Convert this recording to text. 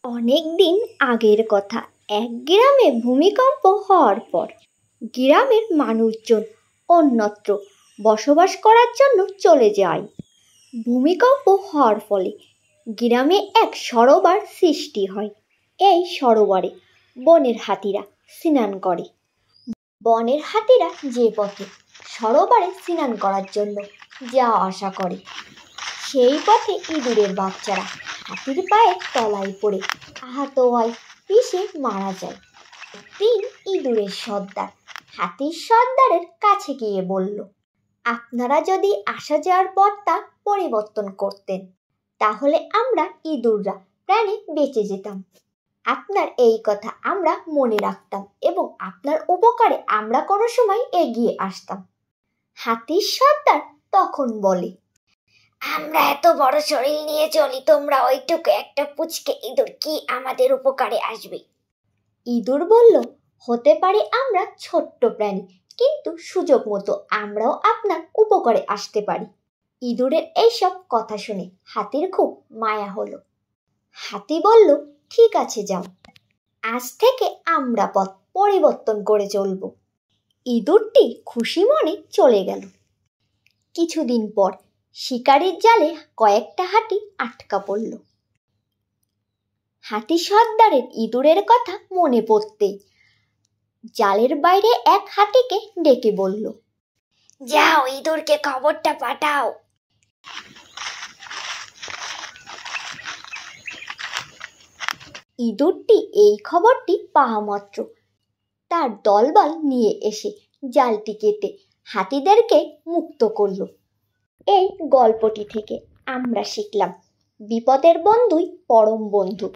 অনেক দিন আগের কথা। এক গ্রামে ভূমিকম্প হওয়ার পর গ্রামের মানুষজন অন্যত্র বসবাস করার জন্য চলে যায়। ভূমিকম্প হওয়ার ফলে গ্রামে এক সরোবর সৃষ্টি হয়। এই সরোবরে বনের হাতিরা স্নান করে। বনের হাতিরা যে পথে সরোবরে স্নান করার জন্য যাওয়া আসা করে, সেই পথে ইঁদুরের বাচ্চারা হাতির পায়ের তলায় পড়ে আহত হয়, পিষে মারা যায়। একদিন ইঁদুরের সর্দার হাতির সর্দারের কাছে গিয়ে বলল, আপনারা যদি আসা যাওয়ার পথটা পরিবর্তন করতেন, তাহলে আমরা ইঁদুররা প্রাণে বেঁচে যেতাম। আপনার এই কথা আমরা মনে রাখতাম এবং আপনার উপকারে আমরা কোনো সময় এগিয়ে আসতাম। হাতির সর্দার তখন বলে, আমরা এত বড় শরীর নিয়ে চলি, তোমরা ওইটুকু একটা পুচকে ইঁদুর কি আমাদের উপকারে আসবে? ইঁদুর বলল, হতে পারে আমরা ছোট্ট প্রাণী, কিন্তু সুযোগ মতো আমরাও আপনার উপকারে আসতে পারি। ইঁদুরের এইসব কথা শুনে হাতির খুব মায়া হলো। হাতি বলল, ঠিক আছে, যাও, আজ থেকে আমরা পথ পরিবর্তন করে চলব। ইঁদুরটি খুশি মনে চলে গেল। কিছুদিন পর শিকারির জালে কয়েকটা হাতি আটকা পড়ল। হাতি সর্দারের ইঁদুরের কথা মনে পড়তে জালের বাইরে এক হাতিকে ডেকে বলল, যাও, ইঁদুরকে খবরটা পাঠাও। ইঁদুরটি এই খবরটি পাওয়া মাত্র তার দলবল নিয়ে এসে জালটি কেটে হাতিদেরকে মুক্ত করল। এই গল্পটি থেকে আমরা শিখলাম, বিপদের বন্ধুই পরম বন্ধু।